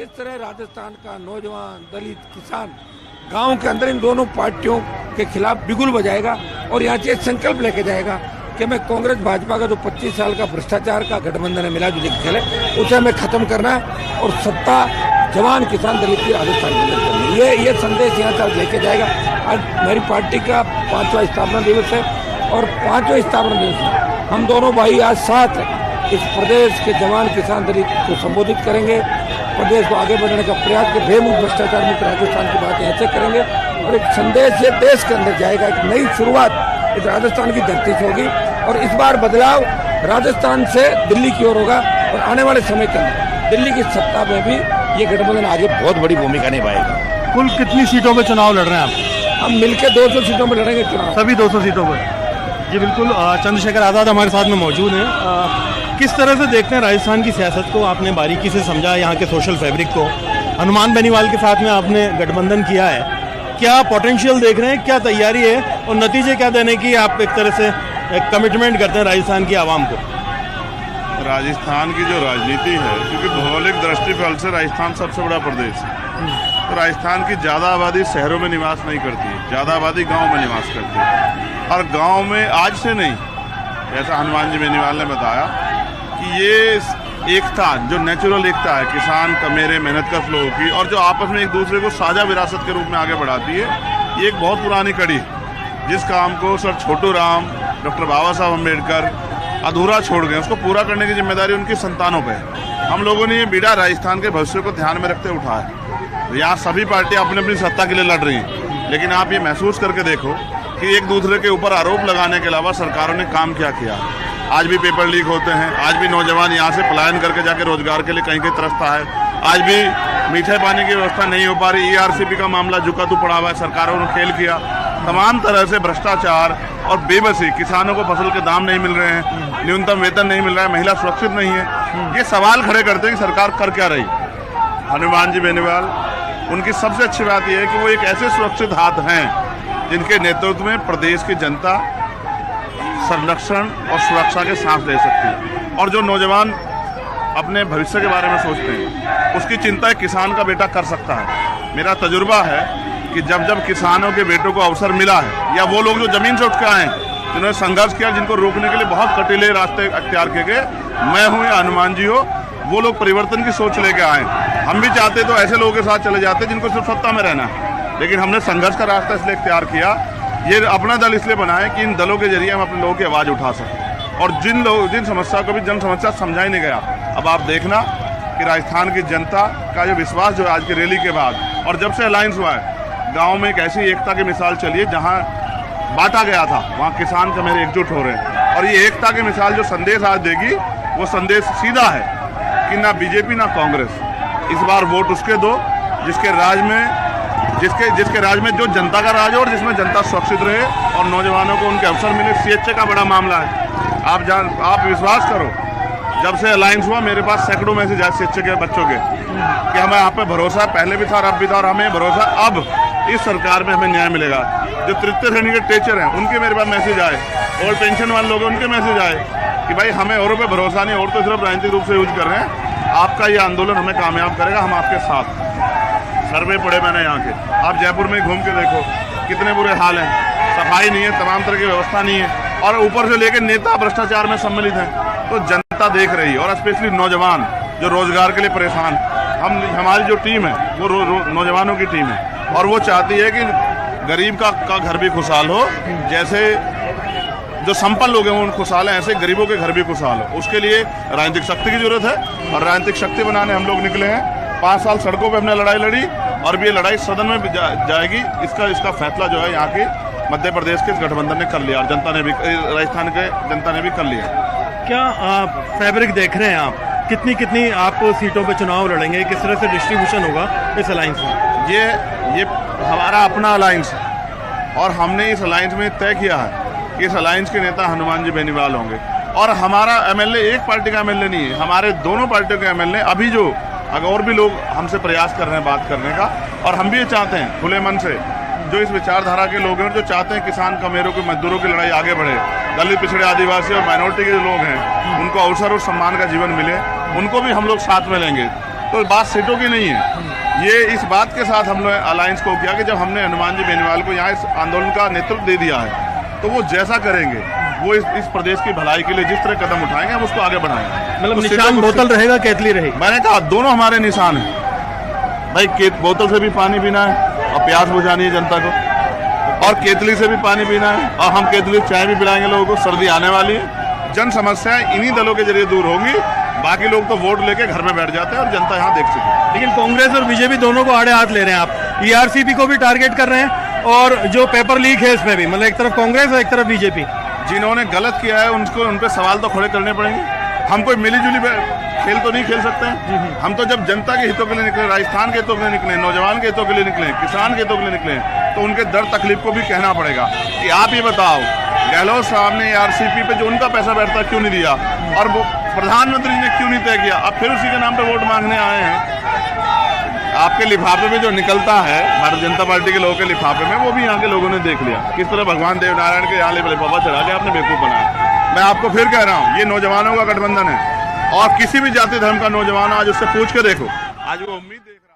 किस तरह राजस्थान का नौजवान, दलित, किसान गांव के अंदर इन दोनों पार्टियों के खिलाफ बिगुल बजाएगा और यहाँ से संकल्प लेके जाएगा कि मैं कांग्रेस भाजपा का जो 25 साल का भ्रष्टाचार का गठबंधन है, मिला जुली खेल है, उसे हमें खत्म करना है और सत्ता जवान, किसान, दलित की राजस्थान के अंदर करनी है। ये संदेश यहाँ तक लेके जाएगा। आज मेरी पार्टी का 5वां स्थापना दिवस है और 5वें स्थापना दिवस में हम दोनों भाई आज साथ इस प्रदेश के जवान, किसान, दलित को संबोधित करेंगे, प्रदेश को आगे बढ़ने का प्रयास के बेमुक्त भ्रष्टाचार मुक्त राजस्थान की बात ऐसे करेंगे और एक संदेश ये देश के अंदर जाएगा। एक नई शुरुआत इस राजस्थान की धरती से होगी और इस बार बदलाव राजस्थान से दिल्ली की ओर होगा और आने वाले समय के अंदर दिल्ली की सत्ता में भी ये गठबंधन आगे बहुत बड़ी भूमिका निभाएगा। कुल कितनी सीटों पे चुनाव लड़ रहे हैं आप? हम मिलकर 200 सीटों में लड़ेंगे चुनाव। सभी 200 सीटों पर? जी बिल्कुल। चंद्रशेखर आज़ाद हमारे साथ में मौजूद हैं। किस तरह से देखते हैं राजस्थान की सियासत को? आपने बारीकी से समझा यहाँ के सोशल फैब्रिक को, हनुमान बेनीवाल के साथ में आपने गठबंधन किया है, क्या पोटेंशियल देख रहे हैं, क्या तैयारी है और नतीजे क्या देने की आप एक तरह से एक कमिटमेंट करते हैं राजस्थान की आवाम को? राजस्थान की जो राजनीति है, क्योंकि भौगोलिक दृष्टिफल से राजस्थान सबसे बड़ा प्रदेश है, तो राजस्थान की ज़्यादा आबादी शहरों में निवास नहीं करती है, ज़्यादा आबादी गांव में निवास करती है। और गांव में आज से नहीं, जैसा हनुमान जी बेनीवाल ने बताया कि ये एकता, जो नेचुरल एकता है किसान का, मेरे मेहनतकश लोगों की, और जो आपस में एक दूसरे को साझा विरासत के रूप में आगे बढ़ाती है, ये एक बहुत पुरानी कड़ी है। जिस काम को सर छोटू राम, डॉक्टर बाबा साहब अम्बेडकर अधूरा छोड़ गए, उसको पूरा करने की जिम्मेदारी उनकी संतानों पे है। हम लोगों ने ये बीड़ा राजस्थान के भविष्य को ध्यान में रखते उठाया। यहाँ सभी पार्टियाँ अपनी अपनी सत्ता के लिए लड़ रही हैं, लेकिन आप ये महसूस करके देखो कि एक दूसरे के ऊपर आरोप लगाने के अलावा सरकारों ने काम क्या किया। आज भी पेपर लीक होते हैं, आज भी नौजवान यहाँ से पलायन करके जाके रोजगार के लिए कहीं कहीं तरसता है, आज भी मीठे पानी की व्यवस्था नहीं हो पा रही, ERCP का मामला झुका तू पड़ा हुआ है, सरकारों ने खेल किया। तमाम तरह से भ्रष्टाचार और बेबसी, किसानों को फसल के दाम नहीं मिल रहे हैं, न्यूनतम वेतन नहीं मिल रहा है, महिला सुरक्षित नहीं है। ये सवाल खड़े करते हैं कि सरकार कर क्या रही। हनुमान जी बेनीवाल, उनकी सबसे अच्छी बात यह है कि वो एक ऐसे सुरक्षित हाथ हैं जिनके नेतृत्व में प्रदेश की जनता संरक्षण और सुरक्षा के सांस ले सकती है। और जो नौजवान अपने भविष्य के बारे में सोचते हैं, उसकी चिंता किसान का बेटा कर सकता है। मेरा तजुर्बा है कि जब जब किसानों के बेटों को अवसर मिला है, या वो लोग जो जमीन से उठ के आए, जिन्होंने संघर्ष किया, जिनको रोकने के लिए बहुत कटीले रास्ते अख्तियार किए गए, मैं हूँ या हनुमान जी हो, वो लोग परिवर्तन की सोच लेके आए। हम भी चाहते तो ऐसे लोगों के साथ चले जाते जिनको सिर्फ सत्ता में रहना है, लेकिन हमने संघर्ष का रास्ता इसलिए इख्तियार किया, ये अपना दल इसलिए बनाया कि इन दलों के जरिए हम अपने लोगों की आवाज़ उठा सकें। और जिन समस्या को भी जन समस्या समझा ही नहीं गया। अब आप देखना कि राजस्थान की जनता का जो विश्वास जो है आज की रैली के बाद और जब से अलायंस हुआ है, गाँव में एक ऐसी एकता की मिसाल चली है, जहाँ बांटा गया था वहाँ किसान का मेरे एकजुट हो रहे हैं। और ये एकता की मिसाल जो संदेश आज देगी, वो संदेश सीधा है कि ना बीजेपी ना कांग्रेस, इस बार वोट उसके दो जिसके राज में जो जनता का राज हो और जिसमें जनता सुरक्षित रहे और नौजवानों को उनके अवसर मिले। CHA का बड़ा मामला है, आप विश्वास करो, जब से अलायंस हुआ मेरे पास सैकड़ों मैसेज आए CHA के बच्चों के कि हमें आप पे भरोसा है, पहले भी था और अब भी था, और हमें भरोसा अब इस सरकार में हमें न्याय मिलेगा। जो तृतीय श्रेणी के टीचर हैं, उनके मेरे पास मैसेज आए, और पेंशन वाले लोग हैं, उनके मैसेज आए कि भाई हमें औरों पे भरोसा नहीं, और तो सिर्फ राजनीतिक रूप से यूज कर रहे हैं, आपका ये आंदोलन हमें कामयाब करेगा, हम आपके साथ। सर्वे पड़े मैंने यहाँ के, आप जयपुर में घूम के देखो कितने बुरे हाल हैं, सफाई नहीं है, तमाम तरह की व्यवस्था नहीं है, और ऊपर से लेकर नेता भ्रष्टाचार में सम्मिलित हैं। तो जनता देख रही है, और स्पेशली नौजवान जो रोजगार के लिए परेशान, हमारी जो टीम है वो नौजवानों की टीम है, और वो चाहती है कि गरीब का घर भी खुशहाल हो, जैसे जो संपन्न लोग हैं वो खुशहाल हैं, ऐसे गरीबों के घर भी खुशहाल हो। उसके लिए राजनीतिक शक्ति की जरूरत है, और राजनीतिक शक्ति बनाने हम लोग निकले हैं। 5 साल सड़कों पे हमने लड़ाई लड़ी, और भी ये लड़ाई सदन में जाएगी। इसका फैसला जो है यहाँ की मध्य प्रदेश के गठबंधन ने कर लिया, और जनता ने भी, राजस्थान के जनता ने भी कर लिया। क्या फैब्रिक देख रहे हैं आप? कितनी आप सीटों पे चुनाव लड़ेंगे? किस तरह से डिस्ट्रीब्यूशन होगा इस अलायंस में? ये हमारा अपना अलायंस है, और हमने इस अलायंस में तय किया है कि इस अलायंस के नेता हनुमान जी बेनीवाल होंगे। और हमारा MLA एक पार्टी का MLA नहीं है, हमारे दोनों पार्टियों के MLA अभी जो अगर और भी लोग हमसे प्रयास कर रहे हैं बात करने का, और हम भी ये चाहते हैं खुले मन से, जो इस विचारधारा के लोग हैं, जो चाहते हैं किसान कमेरों की, मजदूरों की लड़ाई आगे बढ़े, दलित, पिछड़े, आदिवासी और माइनॉरिटी के जो लोग हैं उनको अवसर और सम्मान का जीवन मिले, उनको भी हम लोग साथ में लेंगे। तो बात सीटों की नहीं है। ये इस बात के साथ हम लोग अलायंस को किया कि जब हमने हनुमान जी बेनीवाल को यहाँ इस आंदोलन का नेतृत्व दे दिया है, तो वो जैसा करेंगे वो इस प्रदेश की भलाई के लिए जिस तरह कदम उठाएंगे हम उसको आगे बढ़ाएंगे। मतलब निशान बोतल रहेगा, केतली रहेगी? मैंने कहा दोनों हमारे निशान हैं भाई। बोतल से भी पानी पीना है और प्यास बुझानी है जनता को, और केतली से भी पानी पीना है, और हम केतली चाय भी पिलाएंगे लोगों को। सर्दी आने वाली है, जन समस्याएं इन्हीं दलों के जरिए दूर होंगी। बाकी लोग तो वोट लेके घर में बैठ जाते हैं और जनता यहाँ देख चुकी है। लेकिन कांग्रेस और बीजेपी दोनों को आड़े हाथ ले रहे हैं आप। ईआरसीपी को भी टारगेट कर रहे हैं, और जो पेपर लीक है इसमें भी, मतलब एक तरफ कांग्रेस और एक तरफ बीजेपी। जिन्होंने गलत किया है उनको उन पे सवाल तो खड़े करने पड़ेंगे। हम कोई मिलीजुली खेल तो नहीं खेल सकते हैं। हम तो जब जनता के हितों के लिए निकले, राजस्थान के हितों के लिए निकले, नौजवान के हितों के लिए निकले, किसान के हितों के लिए निकले, तो उनके दर्द तकलीफ को भी कहना पड़ेगा कि आप ये बताओ, गहलोत साहब ने आरसीपी पे जो उनका पैसा बैठता क्यों नहीं दिया, और वो प्रधानमंत्री ने क्यों नहीं तय किया? अब फिर उसी के नाम पे वोट मांगने आए हैं। आपके लिफाफे में जो निकलता है भारतीय जनता पार्टी के लोगों के लिफाफे में, वो भी यहाँ के लोगों ने देख लिया। किस तरह भगवान देवनारायण के यहाँ लिफाफा चढ़ा के आपने बेवकूफ बनाया। मैं आपको फिर कह रहा हूँ, ये नौजवानों का गठबंधन है, और किसी भी जाति धर्म का नौजवान आज उससे पूछ के देखो, आज वो उम्मीद देख रहा है।